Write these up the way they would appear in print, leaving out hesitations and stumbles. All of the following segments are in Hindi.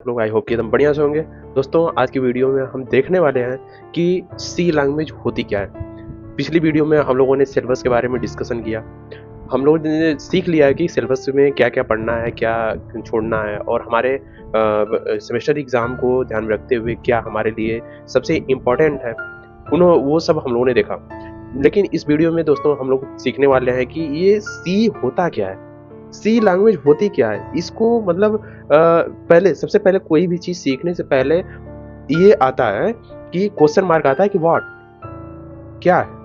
लोग आई होप कि एकदम बढ़िया से होंगे। दोस्तों आज की वीडियो में हम देखने वाले हैं कि सी लैंग्वेज होती क्या है। पिछली वीडियो में हम लोगों ने सिलेबस के बारे में डिस्कशन किया। हम लोगों ने सीख लिया है कि सिलेबस में क्या-क्या पढ़ना है, क्या छोड़ना है और हमारे सेमेस्टर एग्ज़ाम को ध्यान में रखते हुए क्या हमारे लिए सबसे इम्पोर्टेंट है, वो सब हम लोगों ने देखा। लेकिन इस वीडियो में दोस्तों हम लोग सीखने वाले हैं कि ये सी होता क्या है? सी लैंग्वेज होती क्या है? इसको मतलब पहले सबसे पहले कोई भी चीज़ सीखने से पहले ये आता है कि क्वेश्चन मार्क आता है कि व्हाट? क्या है?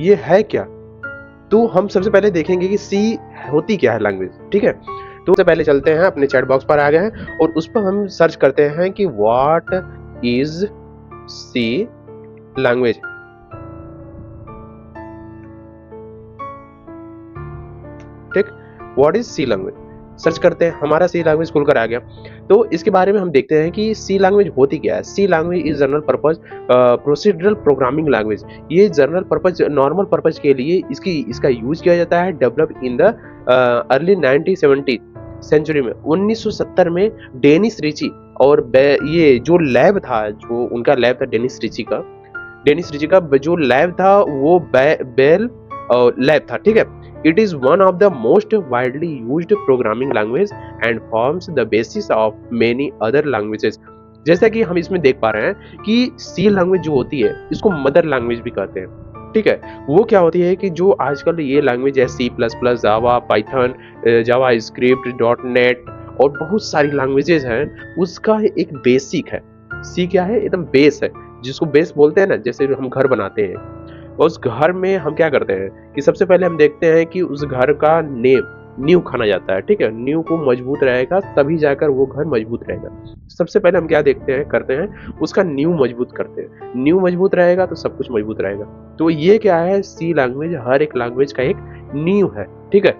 ये है क्या? तो हम सबसे पहले देखेंगे कि सी होती क्या है लैंग्वेज, ठीक है? तो सबसे पहले चलते हैं अपने चैट बॉक्स पर आ गए हैं और उस पर हम सर्च करते हैं कि व्हाट इज़ सी लैंग्वेज? ठीक, what is C language search करते हैं, हमारा सी लैंग्वेज खुलकर आ गया। तो इसके बारे में हम देखते हैं कि सी लैंग्वेज होती क्या है। C language is general purpose procedural programming language. ये जनरल पर्पज नॉर्मल पर्पज के लिए इसका यूज किया जाता है। Develop in the early 1970 century में 1970 में डेनिस रिची और ये जो लैब था, जो उनका लैब था डेनिस रिची का जो लैब था वो बेल लैब था, ठीक है। It is one of the most widely used programming language and forms the basis of many other languages। जैसा कि हम इसमें देख पा रहे हैं कि सी लैंग्वेज जो होती है इसको मदर लैंग्वेज भी कहते हैं, ठीक है। वो क्या होती है कि जो आजकल ये लैंग्वेज है सी प्लस प्लस, जावा, पाइथन, जावा स्क्रिप्ट, डॉट नेट और बहुत सारी लैंग्वेजेस हैं, उसका एक बेसिक है। सी क्या है? एकदम बेस है, जिसको बेस बोलते हैं ना, जैसे हम घर बनाते हैं और उस घर में हम क्या करते हैं कि सबसे पहले हम देखते हैं कि उस घर का नींव खाना जाता है, ठीक है। नींव को मजबूत रहेगा तभी जाकर वो घर मजबूत रहेगा। सबसे पहले हम क्या देखते हैं करते हैं, उसका नींव मजबूत करते हैं। नींव मजबूत रहेगा तो सब कुछ मजबूत रहेगा। तो ये क्या है, सी लैंग्वेज हर एक लैंग्वेज का एक नींव है, ठीक है।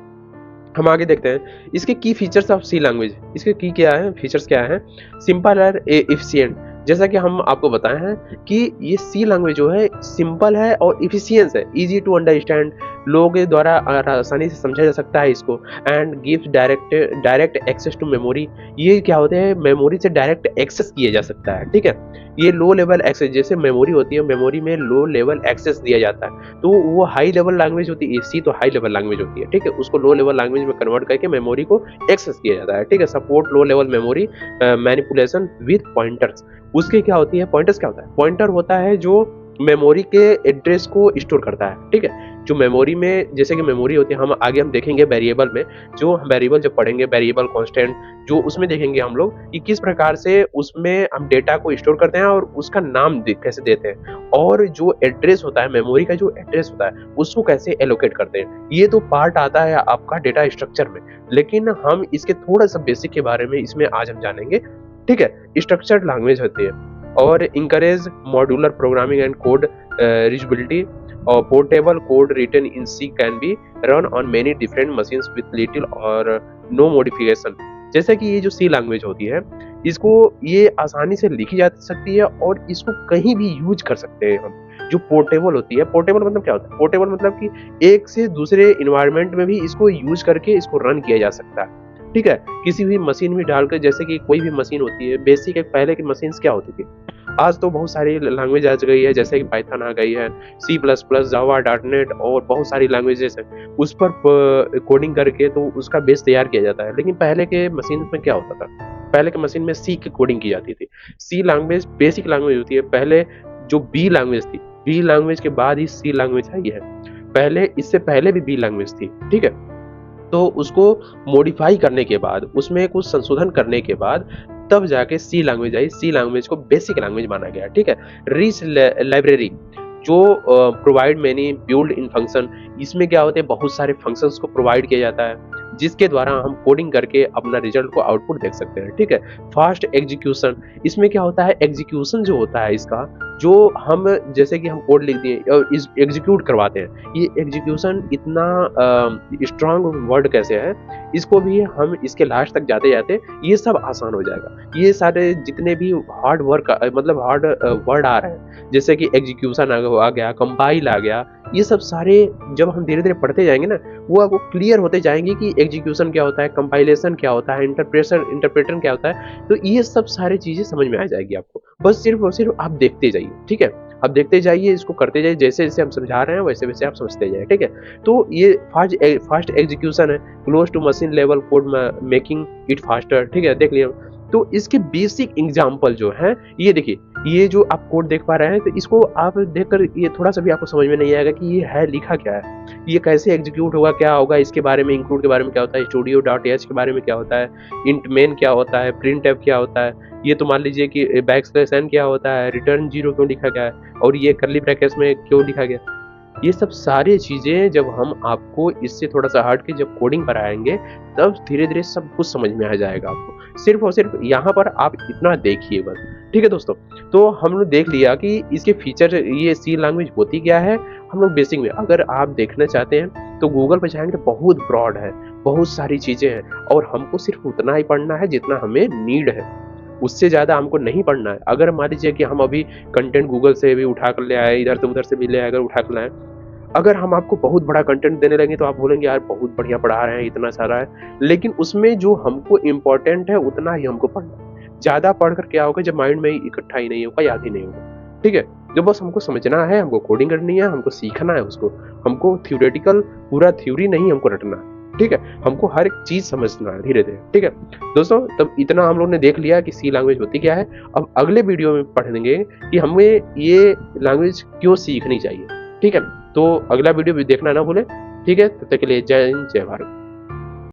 हम आगे देखते हैं इसके की फीचर्स ऑफ सी लैंग्वेज। इसके की क्या है, फीचर्स क्या है? सिंपल और एफिशिएंट। जैसा कि हम आपको बताए हैं कि ये सी लैंग्वेज जो है सिंपल है और इफिशिएंट है, इजी टू अंडरस्टैंड, लोगों के द्वारा आसानी से समझा जा सकता है इसको। And gives direct access to memory. ये क्या होते हैं, मेमोरी से डायरेक्ट एक्सेस किया जा सकता है, ठीक है। ये लो लेवल एक्सेस, जैसे मेमोरी होती है, मेमोरी में लो लेवल एक्सेस दिया जाता है, तो वो हाई लेवल लैंग्वेज होती है। सी तो हाई लेवल लैंग्वेज होती है, ठीक है। उसको लो लेवल लैंग्वेज में कन्वर्ट करके मेमोरी को एक्सेस किया जाता है, ठीक है। Support low level memory manipulation with pointers. उसके क्या होती है, पॉइंटर्स क्या होता है? पॉइंटर होता है जो मेमोरी के एड्रेस को स्टोर करता है, ठीक है। जो मेमोरी में, जैसे कि मेमोरी होती है, हम आगे हम देखेंगे वेरिएबल में, जो वेरिएबल जब पढ़ेंगे, वेरिएबल कांस्टेंट, जो उसमें देखेंगे हम लोग कि किस प्रकार से उसमें हम डेटा को स्टोर करते हैं और उसका नाम कैसे देते हैं, और जो एड्रेस होता है, मेमोरी का जो एड्रेस होता है उसको कैसे एलोकेट करते हैं। ये तो पार्ट आता है आपका डेटा स्ट्रक्चर में, लेकिन हम इसके थोड़ा सा बेसिक के बारे में इसमें आज हम जानेंगे, ठीक है। स्ट्रक्चर्ड लैंग्वेज होती है और encourage modular programming and code reusability, और portable code written in C can be run on many different machines with little और नो मॉडिफिकेशन। जैसे कि ये जो सी लैंग्वेज होती है, इसको ये आसानी से लिखी जा सकती है और इसको कहीं भी यूज कर सकते हैं हम। जो पोर्टेबल होती है, पोर्टेबल मतलब क्या होता है? पोर्टेबल मतलब कि एक से दूसरे इन्वायरमेंट में भी इसको यूज करके इसको रन किया जा सकता है, ठीक है। किसी भी मशीन में डालकर, जैसे कि कोई भी मशीन होती है, बेसिक एक पहले की मशीन्स क्या होती थी, आज तो बहुत सारी लैंग्वेज आ गई है, जैसे कि पाइथन आ गई है, सी प्लस प्लस, जावा, डॉट नेट और बहुत सारी लैंग्वेजेस हैं। उस पर कोडिंग करके तो उसका बेस तैयार किया जाता है। लेकिन पहले के मशीन में क्या होता था? पहले के मशीन में सी की कोडिंग की जाती थी। सी लैंग्वेज बेसिक लैंग्वेज होती है। पहले जो बी लैंग्वेज थी, बी लैंग्वेज के बाद ही सी लैंग्वेज आई है। पहले, इससे पहले भी बी लैंग्वेज थी, ठीक है। तो उसको मॉडिफाई करने के बाद, उसमें कुछ संशोधन करने के बाद तब जाके सी लैंग्वेज आई। सी लैंग्वेज को बेसिक लैंग्वेज माना गया, ठीक है। रिच लाइब्रेरी जो provide many build in function. इसमें क्या होते हैं, बहुत सारे फंक्शंस को प्रोवाइड किया जाता है, जिसके द्वारा हम कोडिंग करके अपना रिजल्ट को आउटपुट देख सकते हैं, ठीक है। फास्ट एग्जीक्यूशन, इसमें क्या होता है, एग्जीक्यूशन जो होता है इसका, जो हम जैसे कि हम कोड लिख दिए और इस एग्जीक्यूट करवाते हैं, ये एग्जीक्यूशन इतना स्ट्रांग वर्ड कैसे है, इसको भी हम इसके लास्ट तक जाते जाते ये सब आसान हो जाएगा। ये सारे जितने भी हार्ड वर्क मतलब हार्ड वर्ड आ रहे हैं, जैसे कि एग्जीक्यूशन आ गया, कंपाइल आ गया, ये सब सारे जब हम धीरे-धीरे पढ़ते जाएँगे ना, वो आपको क्लियर होते जाएँगे कि एग्जीक्यूशन क्या होता है, कंपाइलेशन क्या होता है, इंटरप्रेटर क्या होता है। तो ये सब सारी चीज़ें समझ में आ जाएगी आपको। बस सिर्फ़ और सिर्फ़ आप देखते जाइए, ठीक है? आप देखते जाइए, इसको करते जाइए, जैसे-जैसे हम समझा रहे हैं वैसे-वैसे आप समझते जाइए, ठीक है? तो ये फास्ट एग्जीक्यूशन है, close to machine level code making it faster, ठीक है? देख लिया। तो इसके बेसिक एग्ज़ाम्पल जो हैं, ये देखिए, ये जो आप कोड देख पा रहे हैं, तो इसको आप देखकर ये थोड़ा-सा भी आपको समझ में नहीं आएगा कि ये है, लिखा क्या है? ये कैसे एग्ज़ीक्यूट होगा, क्या होगा, इसके बारे में, इंक्लूड के बारे में क्या होता है, स्टूडियो डॉट एच के बारे में क्या होता है, इंट मेन क्या होता है, प्रिंटफ क्या होता है, ये तो मान लीजिए कि बैकस्लैश एन क्या होता है, रिटर्न 0 क्यों लिखा गया है और ये कर्ली ब्रैकेट्स में क्यों लिखा गया। ये सब सारी चीज़ें जब हम आपको इससे थोड़ा-सा हट के जब कोडिंग कराएँगे, तब धीरे-धीरे सब कुछ समझ में आ जाएगा आपको। सिर्फ़ और सिर्फ़ यहाँ पर आप इतना देखिए बस। ठीक है दोस्तों? तो हम लोग देख लिया कि इसके फीचर, ये सी लैंग्वेज होती क्या है, हम लोग बेसिक में अगर आप देखना चाहते हैं, तो गूगल पे जाएँगे तो बहुत ब्रॉड है, बहुत सारी चीज़ें हैं और हमको सिर्फ़ उतना ही पढ़ना है जितना हमें नीड है। उससे ज़्यादा हमको नहीं पढ़ना है। अगर मान लीजिए कि हम अभी कंटेंट गूगल से भी उठा कर ले आए, इधर से उधर से भी ले आए, अगर उठा कर लाएँ, अगर हम आपको बहुत बड़ा कंटेंट देने लगें तो आप बोलेंगे यार बहुत बढ़िया पढ़ा रहे हैं, इतना सारा है। लेकिन उसमें जो हमको इम्पोर्टेंट है उतना ही हमको पढ़ना है। ज़्यादा पढ़कर क्या होगा, जब माइंड में इकट्ठा ही नहीं होगा, याद ही नहीं होगा। ठीक है? जो बस हमको समझना है, हमको कोडिंग करनी है, हमको सीखना है उसको। हमको थ्योरेटिकल पूरा थ्योरी नहीं हमको रटना है। ठीक है? हमको हर एक चीज़ समझना है धीरे-धीरे। ठीक है? दोस्तों, तब इतना हम लोग ने देख लिया कि सी लैंग्वेज होती क्या है। अब अगले वीडियो में पढ़ेंगे कि हमें ये लैंग्वेज क्यों सीखनी चाहिए। ठीक है? तो अगला वीडियो भी देखना ना भूलें। ठीक है? तब तक के लिए जय हिंद, जय भारत।